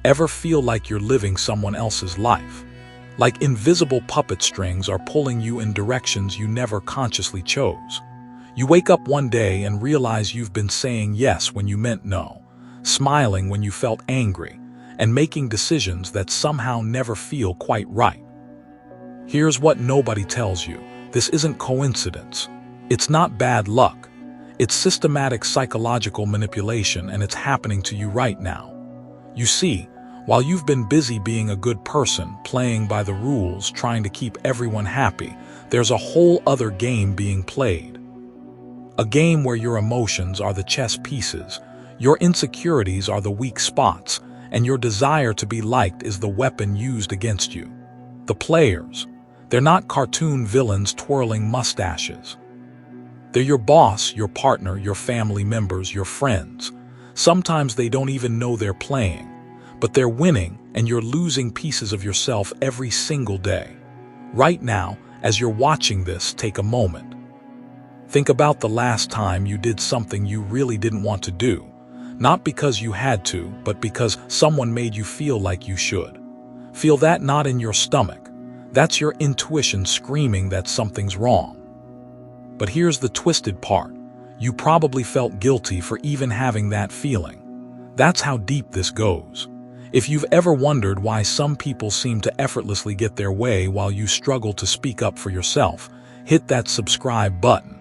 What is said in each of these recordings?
Ever feel like you're living someone else's life? Like invisible puppet strings are pulling you in directions you never consciously chose. You wake up one day and realize you've been saying yes when you meant no, smiling when you felt angry, and making decisions that somehow never feel quite right. Here's what nobody tells you. This isn't coincidence. It's not bad luck. It's systematic psychological manipulation, and it's happening to you right now. You see, while you've been busy being a good person, playing by the rules, trying to keep everyone happy, there's a whole other game being played. A game where your emotions are the chess pieces, your insecurities are the weak spots, and your desire to be liked is the weapon used against you. The players, they're not cartoon villains twirling mustaches. They're your boss, your partner, your family members, your friends. Sometimes they don't even know they're playing, but they're winning, and you're losing pieces of yourself every single day. Right now, as you're watching this, take a moment. Think about the last time you did something you really didn't want to do, not because you had to, but because someone made you feel like you should. Feel that knot in your stomach. That's your intuition screaming that something's wrong. But here's the twisted part. You probably felt guilty for even having that feeling. That's how deep this goes. If you've ever wondered why some people seem to effortlessly get their way while you struggle to speak up for yourself, hit that subscribe button.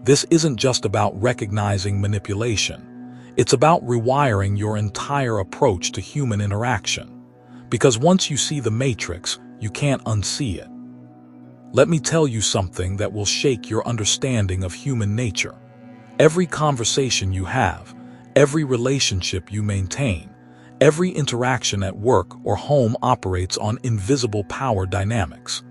This isn't just about recognizing manipulation. It's about rewiring your entire approach to human interaction. Because once you see the matrix, you can't unsee it. Let me tell you something that will shake your understanding of human nature. Every conversation you have, every relationship you maintain, every interaction at work or home operates on invisible power dynamics.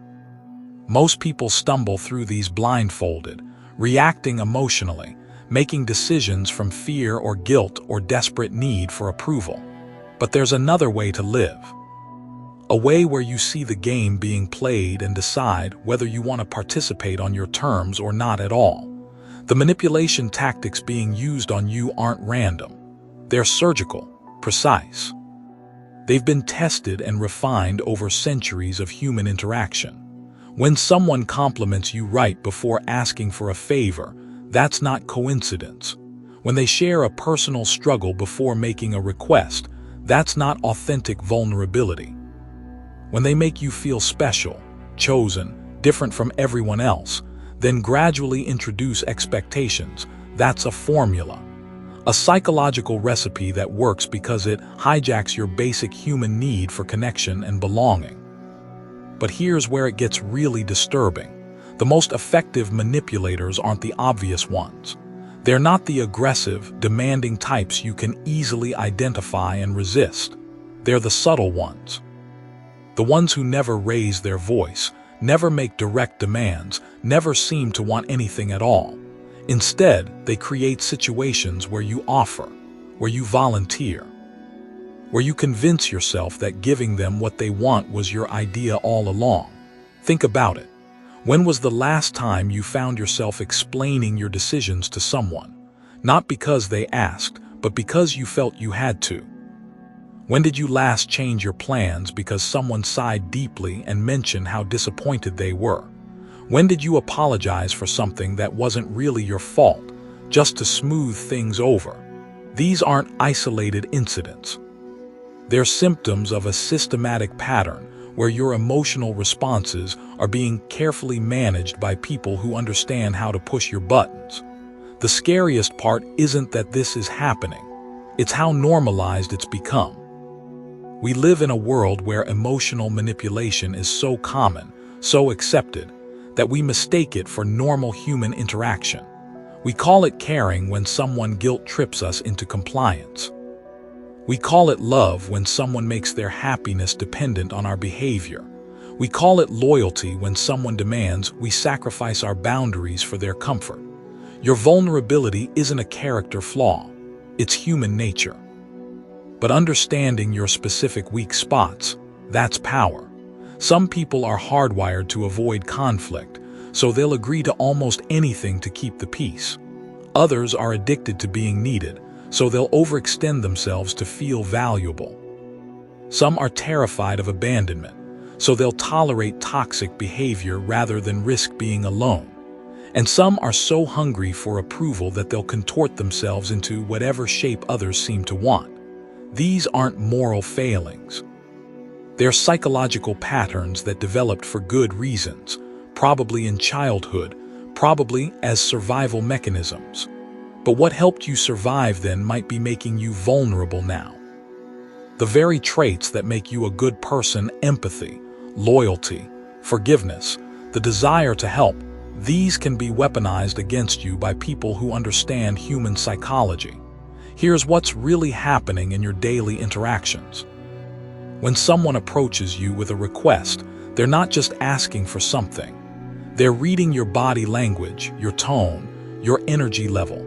Most people stumble through these blindfolded, reacting emotionally, making decisions from fear or guilt or desperate need for approval. But there's another way to live. A way where you see the game being played and decide whether you want to participate on your terms or not at all. The manipulation tactics being used on you aren't random. They're surgical, precise. They've been tested and refined over centuries of human interaction. When someone compliments you right before asking for a favor, that's not coincidence. When they share a personal struggle before making a request, that's not authentic vulnerability. When they make you feel special, chosen, different from everyone else, then gradually introduce expectations, that's a formula. A psychological recipe that works because it hijacks your basic human need for connection and belonging. But here's where it gets really disturbing. The most effective manipulators aren't the obvious ones. They're not the aggressive, demanding types you can easily identify and resist. They're the subtle ones. The ones who never raise their voice, never make direct demands, never seem to want anything at all. Instead, they create situations where you offer, where you volunteer, where you convince yourself that giving them what they want was your idea all along. Think about it. When was the last time you found yourself explaining your decisions to someone? Not because they asked, but because you felt you had to. When did you last change your plans because someone sighed deeply and mentioned how disappointed they were? When did you apologize for something that wasn't really your fault, just to smooth things over? These aren't isolated incidents. They're symptoms of a systematic pattern where your emotional responses are being carefully managed by people who understand how to push your buttons. The scariest part isn't that this is happening. It's how normalized it's become. We live in a world where emotional manipulation is so common, so accepted, that we mistake it for normal human interaction. We call it caring when someone guilt trips us into compliance. We call it love when someone makes their happiness dependent on our behavior. We call it loyalty when someone demands we sacrifice our boundaries for their comfort. Your vulnerability isn't a character flaw. It's human nature. But understanding your specific weak spots, that's power. Some people are hardwired to avoid conflict, so they'll agree to almost anything to keep the peace. Others are addicted to being needed, so they'll overextend themselves to feel valuable. Some are terrified of abandonment, so they'll tolerate toxic behavior rather than risk being alone. And some are so hungry for approval that they'll contort themselves into whatever shape others seem to want. These aren't moral failings. They're psychological patterns that developed for good reasons, probably in childhood, probably as survival mechanisms. But what helped you survive then might be making you vulnerable now. The very traits that make you a good person, empathy, loyalty, forgiveness, the desire to help, these can be weaponized against you by people who understand human psychology. Here's what's really happening in your daily interactions. When someone approaches you with a request, they're not just asking for something. They're reading your body language, your tone, your energy level.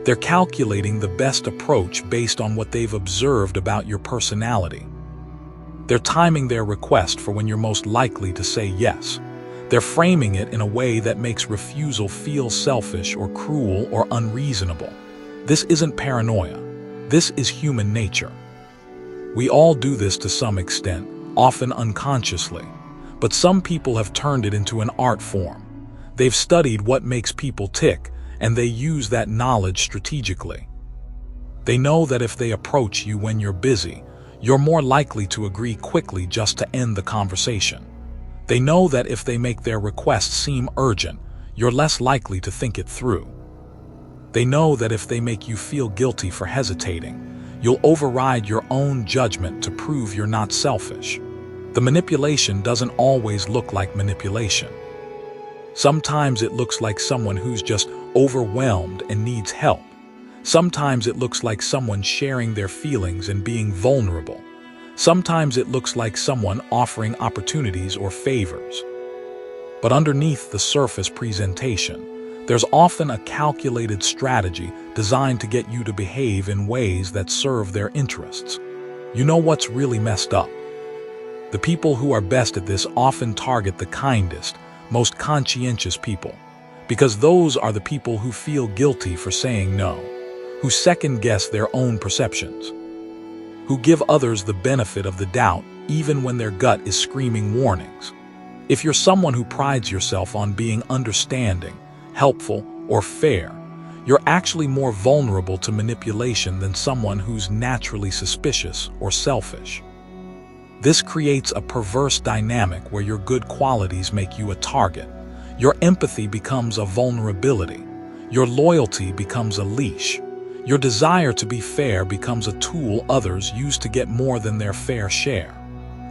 They're calculating the best approach based on what they've observed about your personality. They're timing their request for when you're most likely to say yes. They're framing it in a way that makes refusal feel selfish or cruel or unreasonable. This isn't paranoia. This is human nature. We all do this to some extent, often unconsciously. But some people have turned it into an art form. They've studied what makes people tick, and they use that knowledge strategically. They know that if they approach you when you're busy, you're more likely to agree quickly just to end the conversation. They know that if they make their request seem urgent, you're less likely to think it through. They know that if they make you feel guilty for hesitating, you'll override your own judgment to prove you're not selfish. The manipulation doesn't always look like manipulation. Sometimes it looks like someone who's just overwhelmed and needs help. Sometimes it looks like someone sharing their feelings and being vulnerable. Sometimes it looks like someone offering opportunities or favors. But underneath the surface presentation, there's often a calculated strategy designed to get you to behave in ways that serve their interests. You know what's really messed up? The people who are best at this often target the kindest, most conscientious people, because those are the people who feel guilty for saying no, who second-guess their own perceptions, who give others the benefit of the doubt even when their gut is screaming warnings. If you're someone who prides yourself on being understanding, helpful, or fair, you're actually more vulnerable to manipulation than someone who's naturally suspicious or selfish. This creates a perverse dynamic where your good qualities make you a target. Your empathy becomes a vulnerability. Your loyalty becomes a leash. Your desire to be fair becomes a tool others use to get more than their fair share.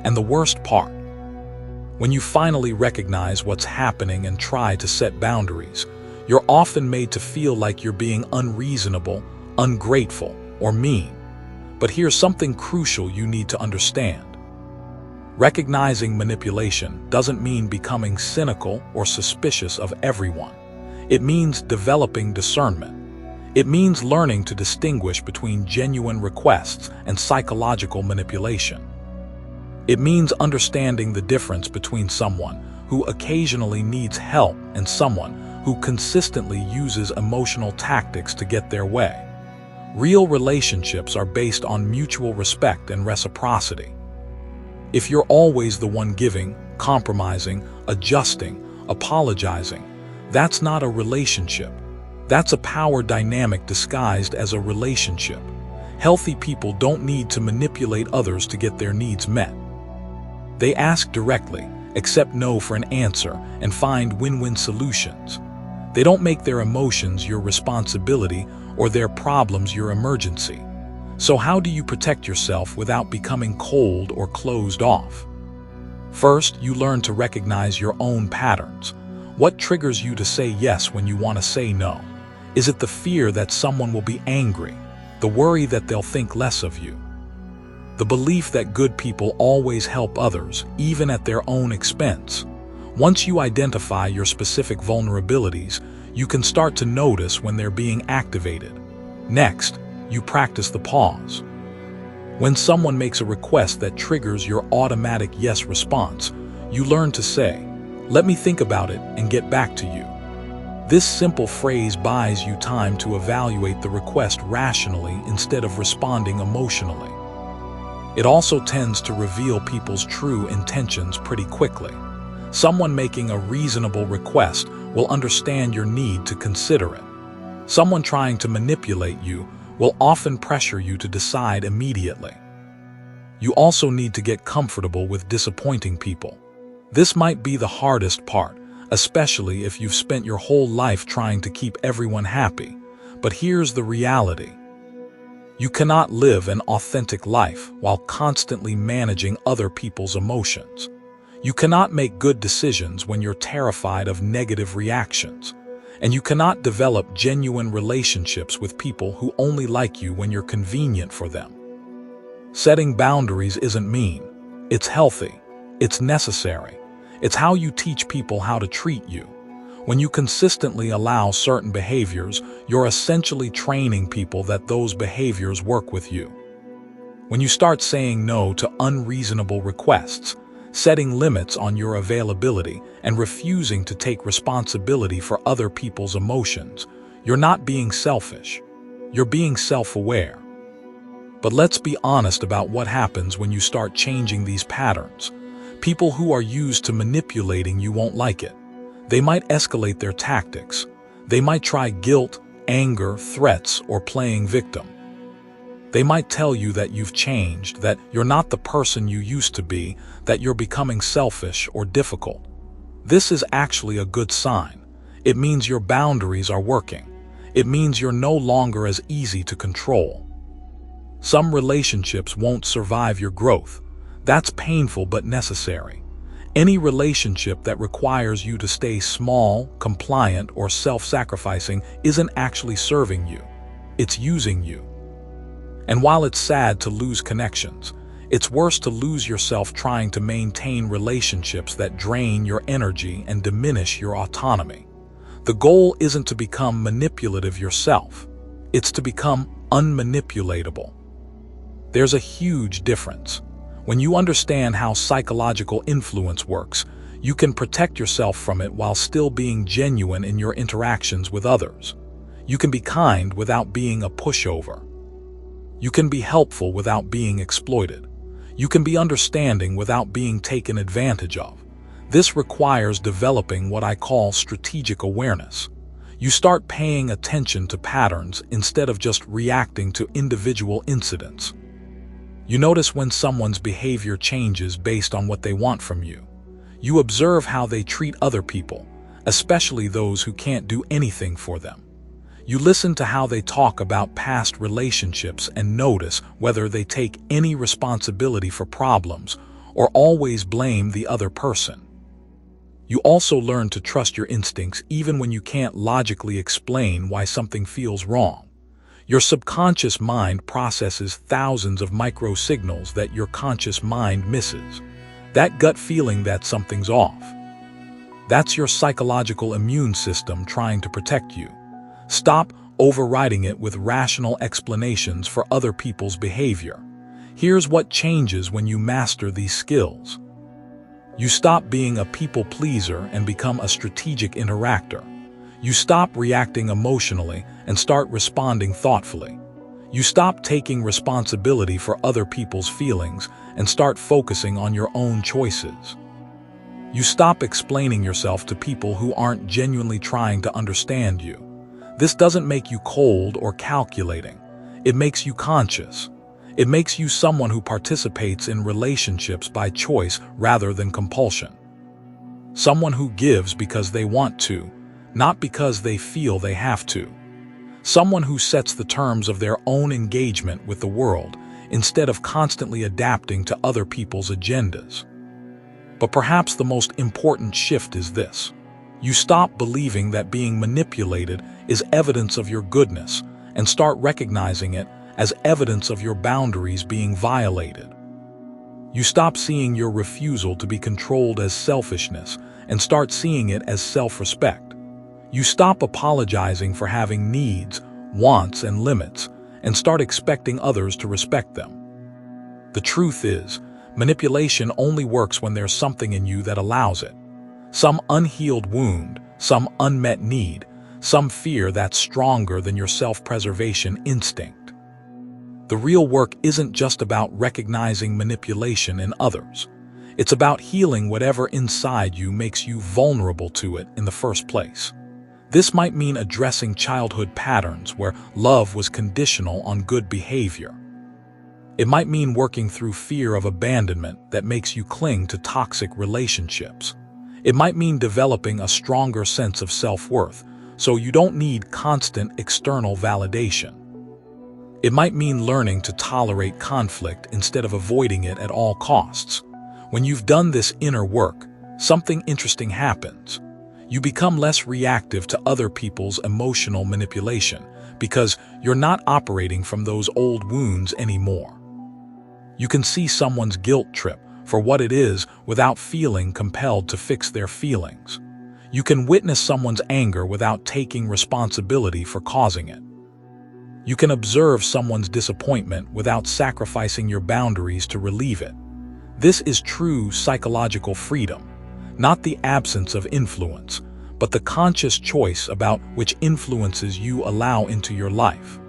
And the worst part, when you finally recognize what's happening and try to set boundaries, you're often made to feel like you're being unreasonable, ungrateful, or mean. But here's something crucial you need to understand. Recognizing manipulation doesn't mean becoming cynical or suspicious of everyone. It means developing discernment. It means learning to distinguish between genuine requests and psychological manipulation. It means understanding the difference between someone who occasionally needs help and someone who consistently uses emotional tactics to get their way. Real relationships are based on mutual respect and reciprocity. If you're always the one giving, compromising, adjusting, apologizing, that's not a relationship. That's a power dynamic disguised as a relationship. Healthy people don't need to manipulate others to get their needs met. They ask directly, accept no for an answer, and find win-win solutions. They don't make their emotions your responsibility or their problems your emergency. So how do you protect yourself without becoming cold or closed off? First, you learn to recognize your own patterns. What triggers you to say yes when you want to say no? Is it the fear that someone will be angry? The worry that they'll think less of you? The belief that good people always help others, even at their own expense? Once you identify your specific vulnerabilities, you can start to notice when they're being activated. Next, you practice the pause. When someone makes a request that triggers your automatic yes response, you learn to say, "Let me think about it and get back to you." This simple phrase buys you time to evaluate the request rationally instead of responding emotionally. It also tends to reveal people's true intentions pretty quickly. Someone making a reasonable request will understand your need to consider it. Someone trying to manipulate you will often pressure you to decide immediately. You also need to get comfortable with disappointing people. This might be the hardest part, especially if you've spent your whole life trying to keep everyone happy. But here's the reality. You cannot live an authentic life while constantly managing other people's emotions. You cannot make good decisions when you're terrified of negative reactions. And you cannot develop genuine relationships with people who only like you when you're convenient for them. Setting boundaries isn't mean. It's healthy. It's necessary. It's how you teach people how to treat you. When you consistently allow certain behaviors, you're essentially training people that those behaviors work with you. When you start saying no to unreasonable requests, setting limits on your availability, and refusing to take responsibility for other people's emotions, you're not being selfish. You're being self-aware. But let's be honest about what happens when you start changing these patterns. People who are used to manipulating you won't like it. They might escalate their tactics. They might try guilt, anger, threats, or playing victim. They might tell you that you've changed, that you're not the person you used to be, that you're becoming selfish or difficult. This is actually a good sign. It means your boundaries are working. It means you're no longer as easy to control. Some relationships won't survive your growth. That's painful but necessary. Any relationship that requires you to stay small, compliant, or self-sacrificing isn't actually serving you. It's using you. And while it's sad to lose connections, it's worse to lose yourself trying to maintain relationships that drain your energy and diminish your autonomy. The goal isn't to become manipulative yourself. It's to become unmanipulatable. There's a huge difference. When you understand how psychological influence works, you can protect yourself from it while still being genuine in your interactions with others. You can be kind without being a pushover. You can be helpful without being exploited. You can be understanding without being taken advantage of. This requires developing what I call strategic awareness. You start paying attention to patterns instead of just reacting to individual incidents. You notice when someone's behavior changes based on what they want from you. You observe how they treat other people, especially those who can't do anything for them. You listen to how they talk about past relationships and notice whether they take any responsibility for problems or always blame the other person. You also learn to trust your instincts even when you can't logically explain why something feels wrong. Your subconscious mind processes thousands of micro signals that your conscious mind misses. That gut feeling that something's off. That's your psychological immune system trying to protect you. Stop overriding it with rational explanations for other people's behavior. Here's what changes when you master these skills. You stop being a people pleaser and become a strategic interactor. You stop reacting emotionally and start responding thoughtfully. You stop taking responsibility for other people's feelings and start focusing on your own choices. You stop explaining yourself to people who aren't genuinely trying to understand you. This doesn't make you cold or calculating. It makes you conscious. It makes you someone who participates in relationships by choice rather than compulsion. Someone who gives because they want to, not because they feel they have to. Someone who sets the terms of their own engagement with the world instead of constantly adapting to other people's agendas. But perhaps the most important shift is this. You stop believing that being manipulated is evidence of your goodness and start recognizing it as evidence of your boundaries being violated. You stop seeing your refusal to be controlled as selfishness and start seeing it as self-respect. You stop apologizing for having needs, wants, and limits, and start expecting others to respect them. The truth is, manipulation only works when there's something in you that allows it. Some unhealed wound, some unmet need, some fear that's stronger than your self-preservation instinct. The real work isn't just about recognizing manipulation in others. It's about healing whatever inside you makes you vulnerable to it in the first place. This might mean addressing childhood patterns where love was conditional on good behavior. It might mean working through fear of abandonment that makes you cling to toxic relationships. It might mean developing a stronger sense of self-worth, so you don't need constant external validation. It might mean learning to tolerate conflict instead of avoiding it at all costs. When you've done this inner work, something interesting happens. You become less reactive to other people's emotional manipulation because you're not operating from those old wounds anymore. You can see someone's guilt trip for what it is without feeling compelled to fix their feelings. You can witness someone's anger without taking responsibility for causing it. You can observe someone's disappointment without sacrificing your boundaries to relieve it. This is true psychological freedom, not the absence of influence, but the conscious choice about which influences you allow into your life.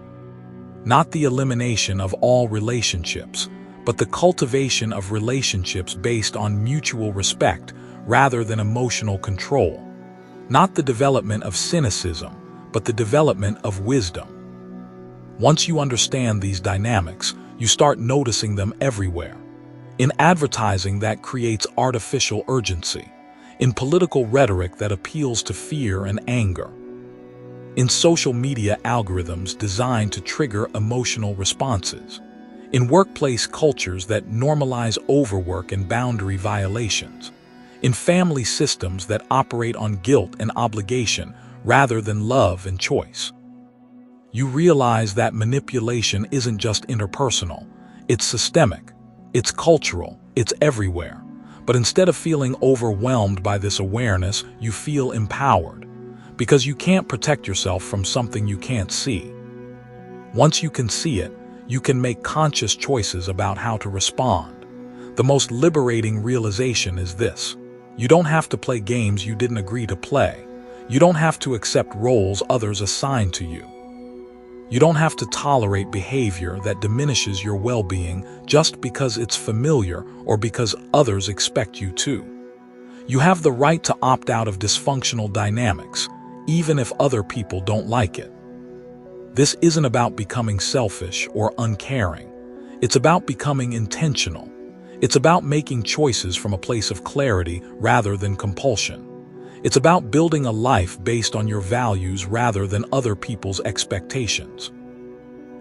Not the elimination of all relationships, but the cultivation of relationships based on mutual respect rather than emotional control. Not the development of cynicism, but the development of wisdom. Once you understand these dynamics, you start noticing them everywhere. In advertising that creates artificial urgency. In political rhetoric that appeals to fear and anger. In social media algorithms designed to trigger emotional responses. In workplace cultures that normalize overwork and boundary violations. In family systems that operate on guilt and obligation rather than love and choice. You realize that manipulation isn't just interpersonal, it's systemic, it's cultural, it's everywhere. But instead of feeling overwhelmed by this awareness, you feel empowered, because you can't protect yourself from something you can't see. Once you can see it, you can make conscious choices about how to respond. The most liberating realization is this: you don't have to play games you didn't agree to play. You don't have to accept roles others assign to you. You don't have to tolerate behavior that diminishes your well-being just because it's familiar or because others expect you to. You have the right to opt out of dysfunctional dynamics, even if other people don't like it. This isn't about becoming selfish or uncaring. It's about becoming intentional. It's about making choices from a place of clarity rather than compulsion. It's about building a life based on your values rather than other people's expectations.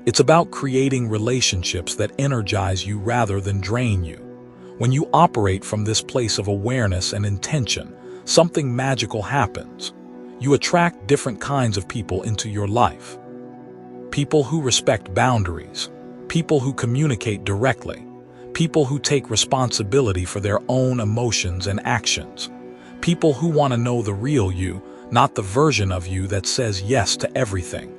It's about creating relationships that energize you rather than drain you. When you operate from this place of awareness and intention, something magical happens. You attract different kinds of people into your life. People who respect boundaries, people who communicate directly, people who take responsibility for their own emotions and actions. People who want to know the real you, not the version of you that says yes to everything.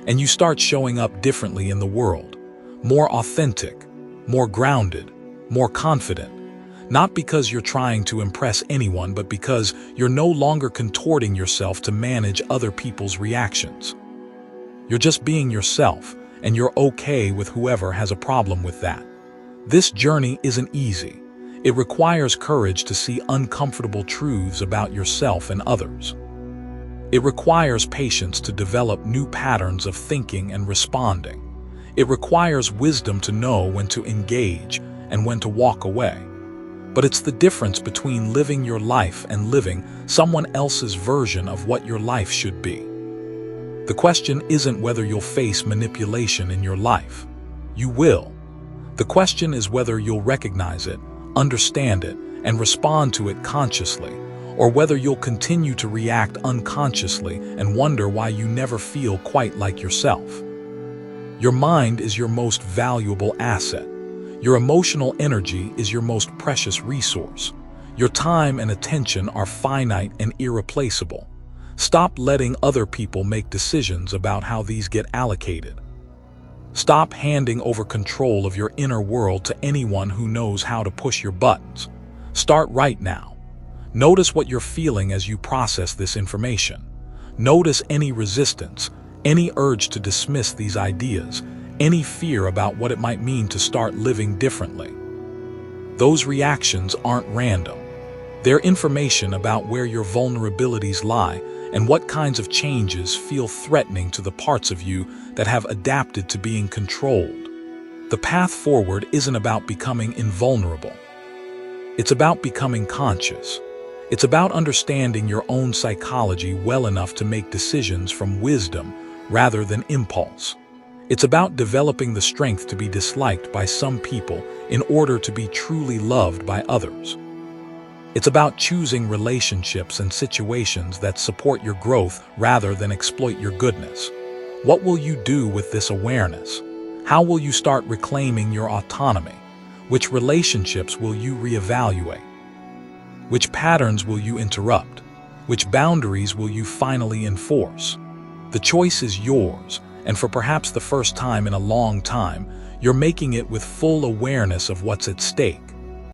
And you start showing up differently in the world, more authentic, more grounded, more confident. Not because you're trying to impress anyone, but because you're no longer contorting yourself to manage other people's reactions. You're just being yourself, and you're okay with whoever has a problem with that. This journey isn't easy. It requires courage to see uncomfortable truths about yourself and others. It requires patience to develop new patterns of thinking and responding. It requires wisdom to know when to engage and when to walk away. But it's the difference between living your life and living someone else's version of what your life should be. The question isn't whether you'll face manipulation in your life. You will. The question is whether you'll recognize it, understand it, and respond to it consciously, or whether you'll continue to react unconsciously and wonder why you never feel quite like yourself. Your mind is your most valuable asset. Your emotional energy is your most precious resource. Your time and attention are finite and irreplaceable. Stop letting other people make decisions about how these get allocated. Stop handing over control of your inner world to anyone who knows how to push your buttons. Start right now. Notice what you're feeling as you process this information. Notice any resistance, any urge to dismiss these ideas, any fear about what it might mean to start living differently. Those reactions aren't random. They're information about where your vulnerabilities lie and what kinds of changes feel threatening to the parts of you that have adapted to being controlled. The path forward isn't about becoming invulnerable. It's about becoming conscious. It's about understanding your own psychology well enough to make decisions from wisdom rather than impulse. It's about developing the strength to be disliked by some people in order to be truly loved by others. It's about choosing relationships and situations that support your growth rather than exploit your goodness. What will you do with this awareness? How will you start reclaiming your autonomy? Which relationships will you reevaluate? Which patterns will you interrupt? Which boundaries will you finally enforce? The choice is yours, and for perhaps the first time in a long time, you're making it with full awareness of what's at stake.